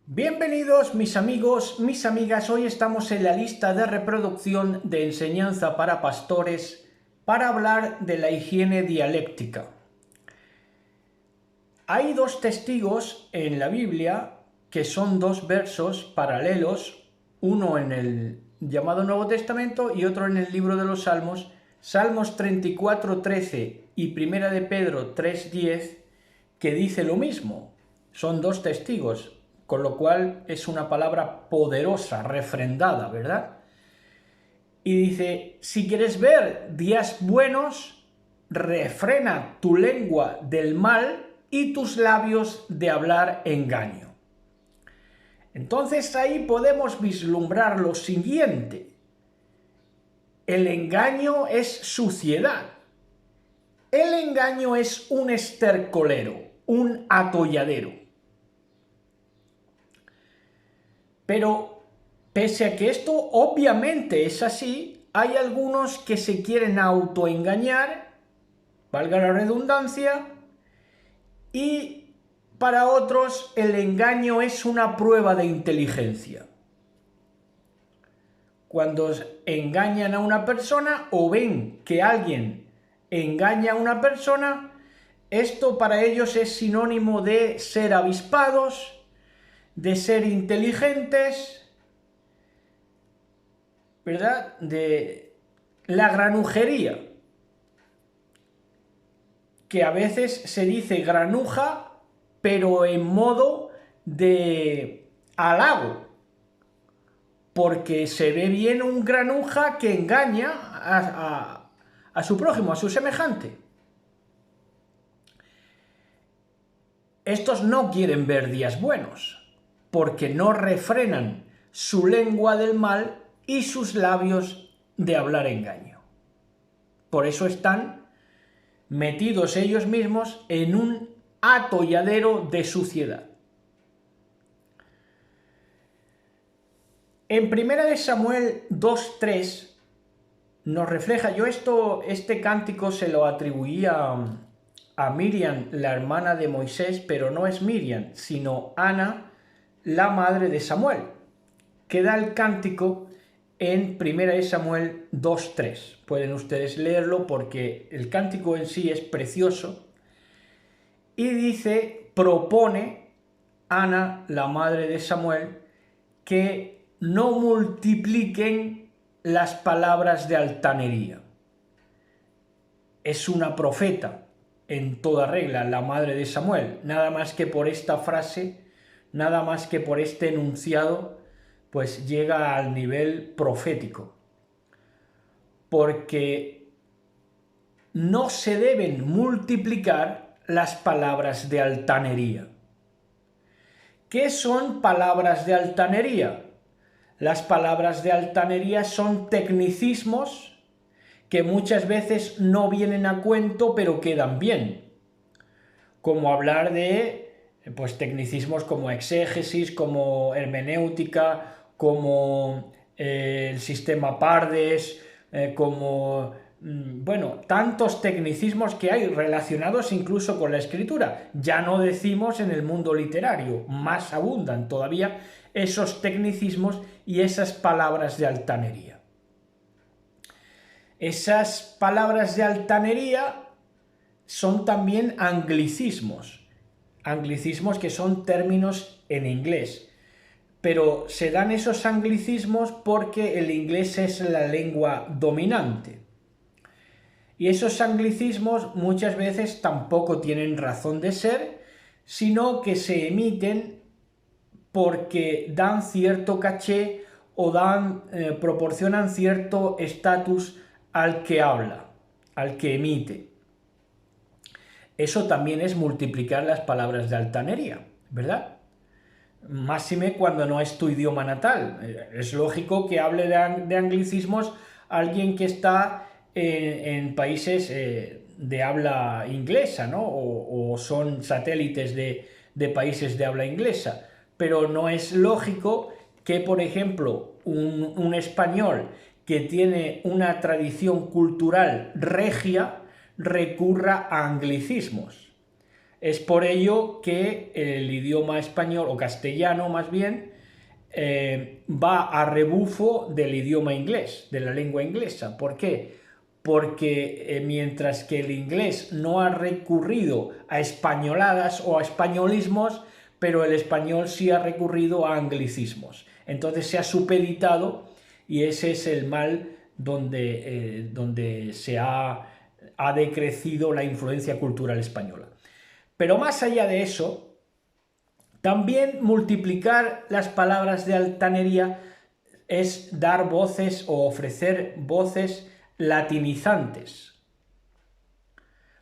Bienvenidos mis amigos, mis amigas, hoy estamos en la lista de reproducción de enseñanza para pastores para hablar de la higiene dialéctica. Hay dos testigos en la Biblia que son dos versos paralelos, uno en el llamado Nuevo Testamento y otro en el libro de los Salmos, Salmos 34:13 y Primera de Pedro 3:10, que dice lo mismo. Son dos testigos, con lo cual es una palabra poderosa, refrendada, ¿verdad? Y dice, si quieres ver días buenos, refrena tu lengua del mal y tus labios de hablar engaño. Entonces ahí podemos vislumbrar lo siguiente. El engaño es suciedad. El engaño es un estercolero, un atolladero. Pero pese a que esto obviamente es así, hay algunos que se quieren autoengañar, valga la redundancia, y para otros el engaño es una prueba de inteligencia. Cuando engañan a una persona o ven que alguien engaña a una persona, esto para ellos es sinónimo de ser avispados, de ser inteligentes, ¿verdad? De la granujería, que a veces se dice granuja, pero en modo de halago, porque se ve bien un granuja que engaña a su prójimo, a su semejante. Estos no quieren ver días buenos, porque no refrenan su lengua del mal y sus labios de hablar engaño. Por eso están metidos ellos mismos en un atolladero de suciedad. En 1 Samuel 2:3 nos refleja, este cántico se lo atribuía a Miriam, la hermana de Moisés, pero no es Miriam, sino Ana, la madre de Samuel, que da el cántico en 1 Samuel 2:3. Pueden ustedes leerlo porque el cántico en sí es precioso y dice, propone Ana, la madre de Samuel, que no multipliquen las palabras de altanería. Es una profeta en toda regla, la madre de Samuel, nada más que por esta frase, nada más que por este enunciado, pues llega al nivel profético. Porque no se deben multiplicar las palabras de altanería. ¿Qué son palabras de altanería? Las palabras de altanería son tecnicismos que muchas veces no vienen a cuento, pero quedan bien. Como hablar de tecnicismos como exégesis, como hermenéutica, como el sistema Pardes, tantos tecnicismos que hay relacionados incluso con la escritura. Ya no decimos en el mundo literario, más abundan todavía esos tecnicismos y esas palabras de altanería. Esas palabras de altanería son también anglicismos que son términos en inglés, pero se dan esos anglicismos porque el inglés es la lengua dominante. Y esos anglicismos muchas veces tampoco tienen razón de ser, sino que se emiten porque dan cierto caché o proporcionan cierto estatus al que habla, al que emite. Eso también es multiplicar las palabras de altanería, ¿verdad? Máxime cuando no es tu idioma natal. Es lógico que hable de anglicismos alguien que está en países de habla inglesa, ¿no? O son satélites de países de habla inglesa. Pero no es lógico que, por ejemplo, un español que tiene una tradición cultural regia recurra a anglicismos. Es por ello que el idioma español, o castellano más bien, va a rebufo del idioma inglés, de la lengua inglesa. ¿Por qué? Porque mientras que el inglés no ha recurrido a españoladas o a españolismos, pero el español sí ha recurrido a anglicismos. Entonces se ha supeditado y ese es el mal donde se ha decrecido la influencia cultural española. Pero más allá de eso, también multiplicar las palabras de altanería es dar voces o ofrecer voces latinizantes.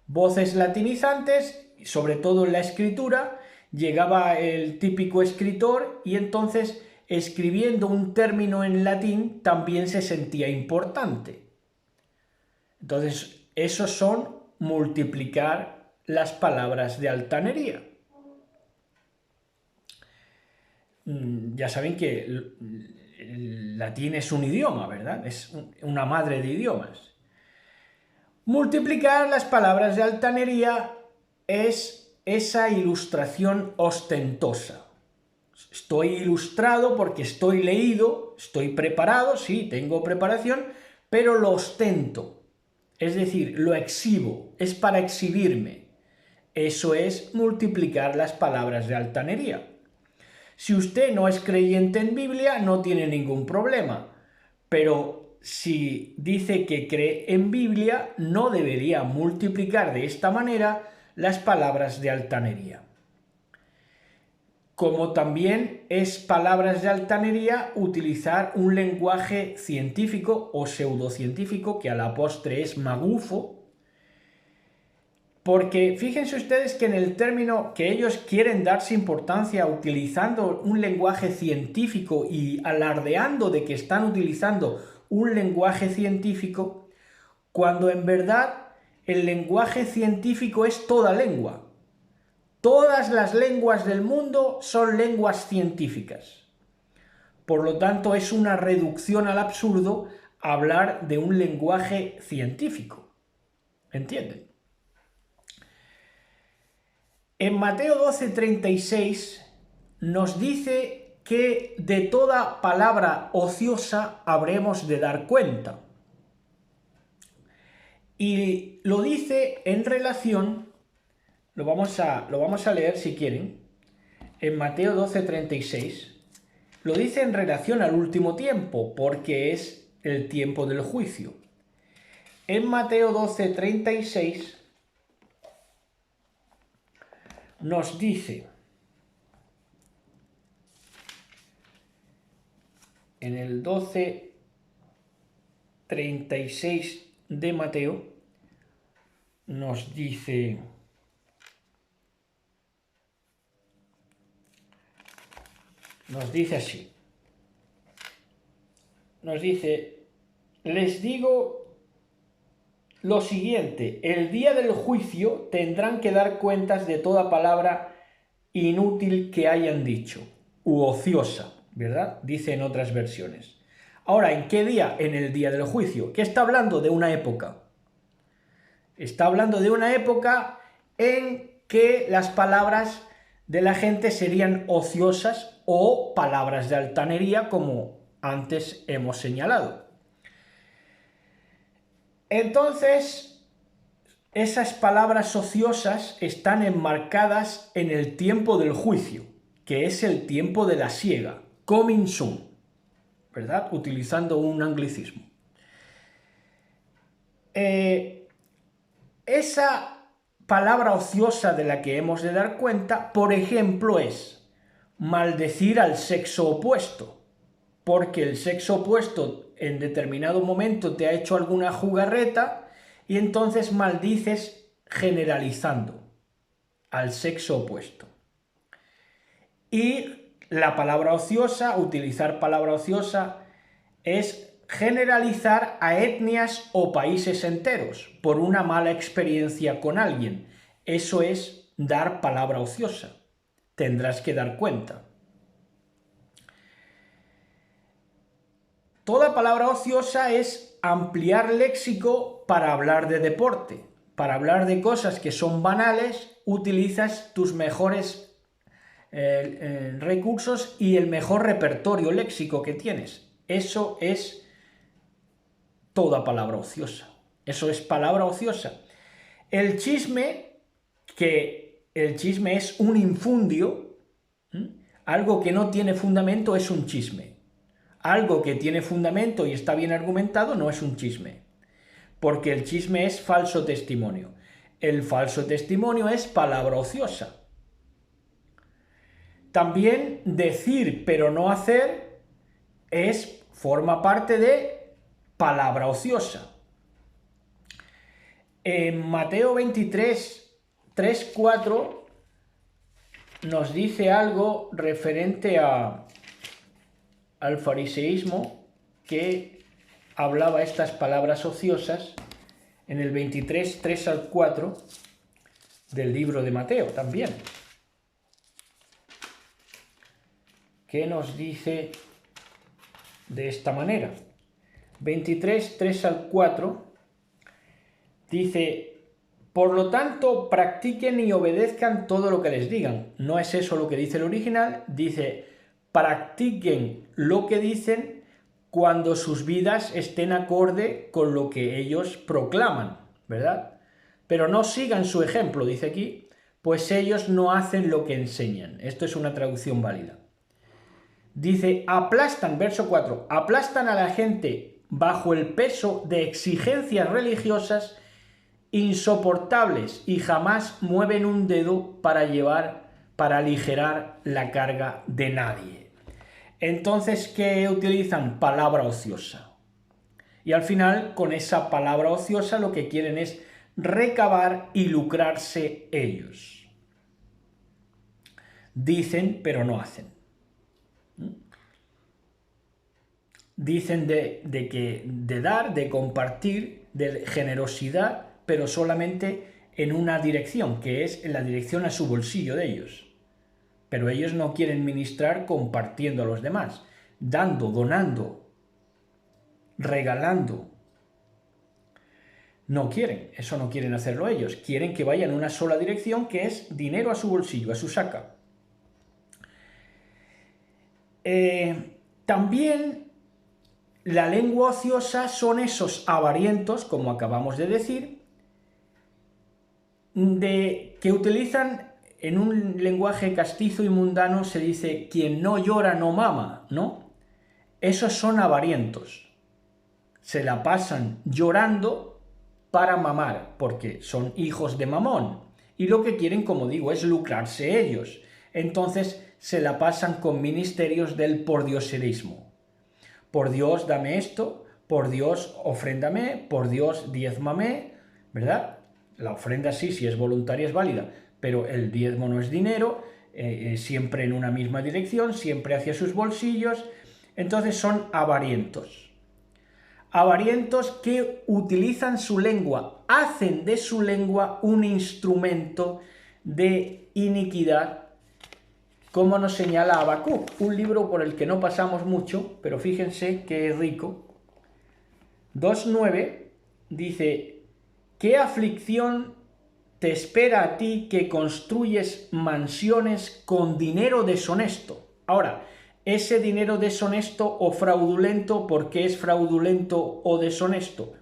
Voces latinizantes, sobre todo en la escritura, llegaba el típico escritor y entonces escribiendo un término en latín también se sentía importante. Entonces, esos son multiplicar las palabras de altanería. Ya saben que el latín es un idioma, ¿verdad? Es una madre de idiomas. Multiplicar las palabras de altanería es esa ilustración ostentosa. Estoy ilustrado porque estoy leído, estoy preparado, sí, tengo preparación, pero lo ostento. Es decir, lo exhibo, es para exhibirme. Eso es multiplicar las palabras de altanería. Si usted no es creyente en Biblia, no tiene ningún problema, pero si dice que cree en Biblia, no debería multiplicar de esta manera las palabras de altanería. Como también es palabras de altanería utilizar un lenguaje científico o pseudocientífico, que a la postre es magufo, porque fíjense ustedes que en el término que ellos quieren darse importancia utilizando un lenguaje científico y alardeando de que están utilizando un lenguaje científico, cuando en verdad el lenguaje científico es toda lengua. Todas las lenguas del mundo son lenguas científicas. Por lo tanto, es una reducción al absurdo hablar de un lenguaje científico. ¿Entienden? En Mateo 12:36 nos dice que de toda palabra ociosa habremos de dar cuenta. Y lo dice en relación, lo vamos a leer si quieren, en Mateo 12:36, lo dice en relación al último tiempo, porque es el tiempo del juicio. En Mateo 12:36 nos dice, en el 12:36 de Mateo, nos dice así, nos dice, les digo lo siguiente, el día del juicio tendrán que dar cuentas de toda palabra inútil que hayan dicho, u ociosa, ¿verdad? Dice en otras versiones. Ahora, ¿en qué día? En el día del juicio. ¿Qué está hablando? De una época. Está hablando de una época en que las palabras de la gente serían ociosas o palabras de altanería, como antes hemos señalado. Entonces, esas palabras ociosas están enmarcadas en el tiempo del juicio, que es el tiempo de la siega, coming soon, ¿verdad? Utilizando un anglicismo. Esa palabra ociosa de la que hemos de dar cuenta, por ejemplo, es maldecir al sexo opuesto, porque el sexo opuesto en determinado momento te ha hecho alguna jugarreta y entonces maldices generalizando al sexo opuesto. Y la palabra ociosa, utilizar palabra ociosa, es generalizar a etnias o países enteros por una mala experiencia con alguien. Eso es dar palabra ociosa. Tendrás que dar cuenta. Toda palabra ociosa es ampliar léxico para hablar de deporte. para hablar de cosas que son banales, utilizas tus mejores recursos y el mejor repertorio léxico que tienes. Eso es toda palabra ociosa. Eso es palabra ociosa. El chisme es un infundio, algo que no tiene fundamento es un chisme. Algo que tiene fundamento y está bien argumentado no es un chisme, porque el chisme es falso testimonio. El falso testimonio es palabra ociosa. También decir pero no hacer forma parte de palabra ociosa. En Mateo 23, 3, 4 nos dice algo referente al fariseísmo, que hablaba estas palabras ociosas en el 23, 3 al 4 del libro de Mateo también. ¿Qué nos dice de esta manera? 23, 3 al 4 dice: por lo tanto, practiquen y obedezcan todo lo que les digan. No es eso lo que dice el original, dice: practiquen lo que dicen cuando sus vidas estén acorde con lo que ellos proclaman, ¿verdad? Pero no sigan su ejemplo, dice aquí, pues ellos no hacen lo que enseñan. Esto es una traducción válida. Dice: aplastan, verso 4, aplastan a la gente bajo el peso de exigencias religiosas insoportables y jamás mueven un dedo para aligerar la carga de nadie. Entonces, ¿qué utilizan? Palabra ociosa. Y al final, con esa palabra ociosa, lo que quieren es recabar y lucrarse ellos. Dicen, pero no hacen. Dicen de dar, de compartir, de generosidad, pero solamente en una dirección, que es en la dirección a su bolsillo de ellos. Pero ellos no quieren ministrar compartiendo a los demás, dando, donando, regalando. No quieren, eso no quieren hacerlo ellos. Quieren que vayan en una sola dirección, que es dinero a su bolsillo, a su saca. También la lengua ociosa son esos avarientos, como acabamos de decir, que utilizan en un lenguaje castizo y mundano, se dice: quien no llora no mama, ¿no? Esos son avarientos. Se la pasan llorando para mamar, porque son hijos de Mamón. Y lo que quieren, como digo, es lucrarse ellos. Entonces se la pasan con ministerios del pordioserismo. Por Dios, dame esto, por Dios, ofréndame, por Dios, diezmame, ¿verdad? La ofrenda sí, si es voluntaria, es válida, pero el diezmo no es dinero, siempre en una misma dirección, siempre hacia sus bolsillos. Entonces son avarientos. Avarientos que utilizan su lengua, hacen de su lengua un instrumento de iniquidad, como nos señala Habacuc, un libro por el que no pasamos mucho, pero fíjense que es rico. 2.9 dice: ¿qué aflicción te espera a ti que construyes mansiones con dinero deshonesto? Ahora, ese dinero deshonesto o fraudulento, ¿por qué es fraudulento o deshonesto?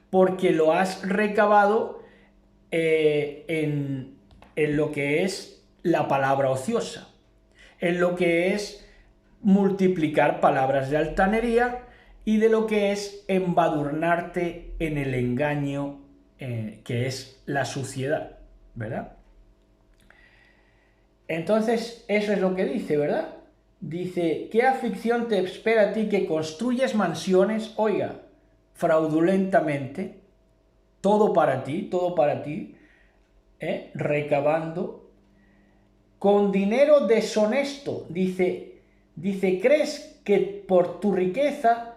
Porque lo has recabado en lo que es la palabra ociosa, en lo que es multiplicar palabras de altanería y de lo que es embadurnarte en el engaño, que es la suciedad, ¿verdad? Entonces, eso es lo que dice, ¿verdad? Dice: ¿qué aflicción te espera a ti que construyes mansiones? Oiga, fraudulentamente, todo para ti, recabando con dinero deshonesto. Dice, ¿crees que por tu riqueza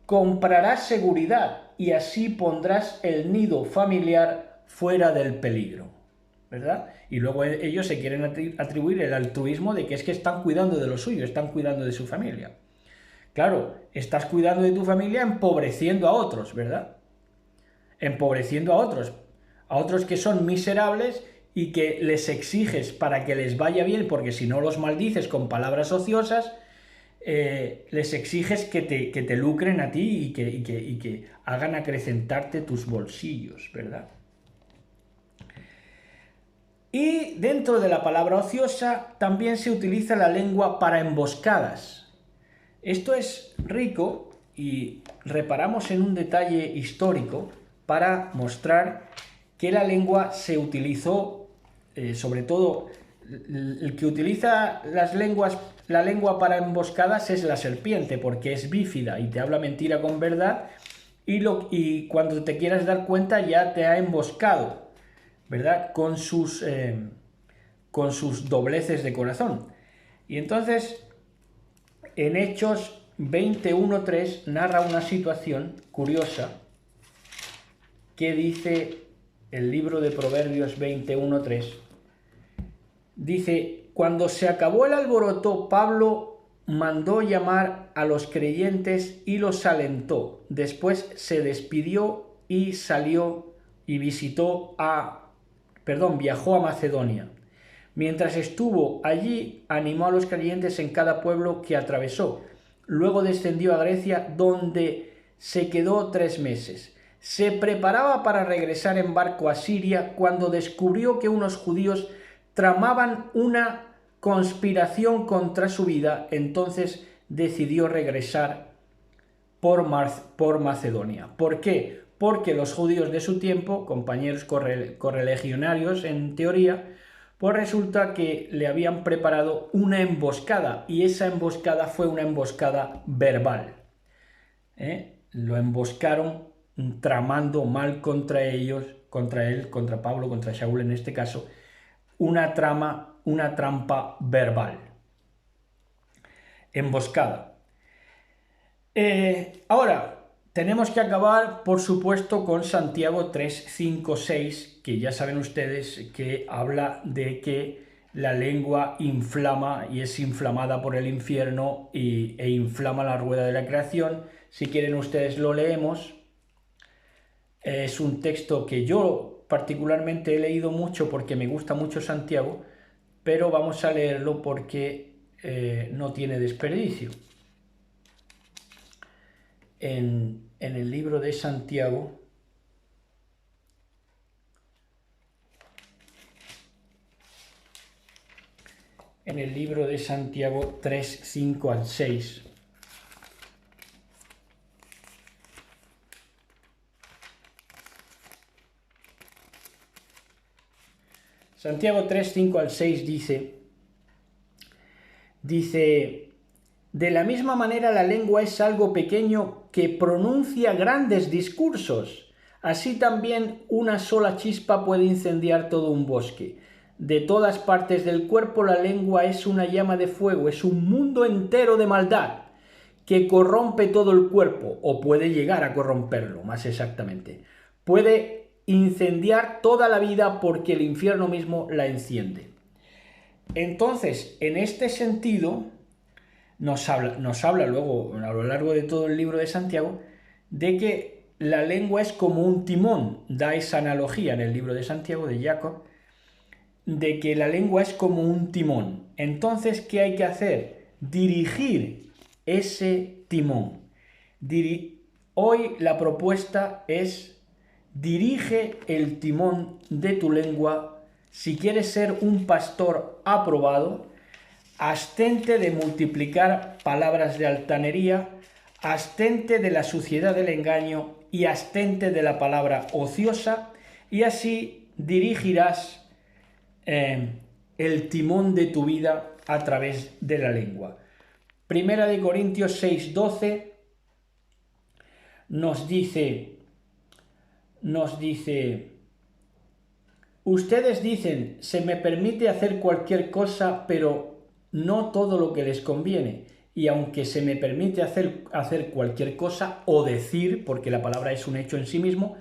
comprarás seguridad y así pondrás el nido familiar fuera del peligro? ¿Verdad? Y luego ellos se quieren atribuir el altruismo de que es que están cuidando de lo suyo, están cuidando de su familia. Claro, estás cuidando de tu familia empobreciendo a otros, ¿verdad? empobreciendo a otros que son miserables y que les exiges para que les vaya bien, porque si no los maldices con palabras ociosas, les exiges que te lucren a ti y que hagan acrecentarte tus bolsillos, ¿verdad? Y dentro de la palabra ociosa también se utiliza la lengua para emboscadas. Esto es rico y reparamos en un detalle histórico para mostrar que la lengua se utilizó, sobre todo el que utiliza la lengua para emboscadas es la serpiente, porque es bífida y te habla mentira con verdad, y cuando te quieras dar cuenta ya te ha emboscado, ¿verdad? Con sus dobleces de corazón. Y entonces, en Hechos 21:3 narra una situación curiosa que dice el libro de Proverbios 21:3. Dice: cuando se acabó el alboroto, Pablo mandó llamar a los creyentes y los alentó. Después se despidió y salió y viajó a Macedonia. Mientras estuvo allí, animó a los creyentes en cada pueblo que atravesó. Luego descendió a Grecia, donde se quedó 3 meses. Se preparaba para regresar en barco a Siria cuando descubrió que unos judíos tramaban una conspiración contra su vida. Entonces decidió regresar por Macedonia. ¿Por qué? Porque los judíos de su tiempo, compañeros correligionarios en teoría, pues resulta que le habían preparado una emboscada, y esa emboscada fue una emboscada verbal. Lo emboscaron tramando mal contra ellos, contra él, contra Pablo, contra Saúl en este caso, una trampa verbal. Emboscada. Ahora, tenemos que acabar, por supuesto, con Santiago 3, 5, 6, que ya saben ustedes que habla de que la lengua inflama y es inflamada por el infierno e inflama la rueda de la creación. Si quieren ustedes lo leemos. Es un texto que yo particularmente he leído mucho porque me gusta mucho Santiago, pero vamos a leerlo porque no tiene desperdicio. En el libro de Santiago, en el libro de Santiago 3, 5 al 6, Santiago 3, 5 al 6 dice: de la misma manera la lengua es algo pequeño que pronuncia grandes discursos. Así también una sola chispa puede incendiar todo un bosque. De todas partes del cuerpo la lengua es una llama de fuego, es un mundo entero de maldad que corrompe todo el cuerpo, o puede llegar a corromperlo, más exactamente. Puede incendiar toda la vida porque el infierno mismo la enciende. Entonces, en este sentido, nos habla luego, a lo largo de todo el libro de Santiago, de que la lengua es como un timón. Da esa analogía en el libro de Santiago, de Jacob, de que la lengua es como un timón. Entonces, ¿qué hay que hacer? Dirigir ese timón. Hoy la propuesta es: dirige el timón de tu lengua si quieres ser un pastor aprobado. Abstente de multiplicar palabras de altanería, abstente de la suciedad del engaño y abstente de la palabra ociosa, y así dirigirás el timón de tu vida a través de la lengua. Primera de Corintios 6, 12 nos dice, ustedes dicen, se me permite hacer cualquier cosa, pero no todo lo que les conviene. Y aunque se me permite hacer cualquier cosa o decir, porque la palabra es un hecho en sí mismo,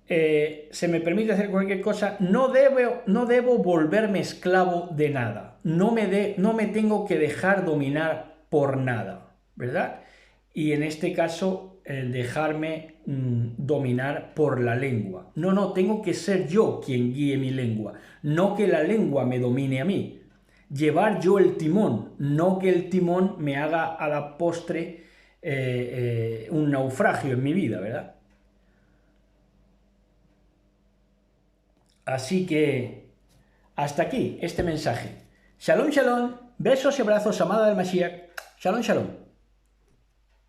se me permite hacer cualquier cosa, no debo volverme esclavo de nada. No me tengo que dejar dominar por nada, ¿verdad? y en este caso dejarme dominar por la lengua. No, no, tengo que ser yo quien guíe mi lengua, no que la lengua me domine a mí. Llevar yo el timón, no que el timón me haga a la postre un naufragio en mi vida, ¿verdad? Así que hasta aquí este mensaje. Shalom, shalom, besos y abrazos, amada del Mashiach. Shalom, shalom.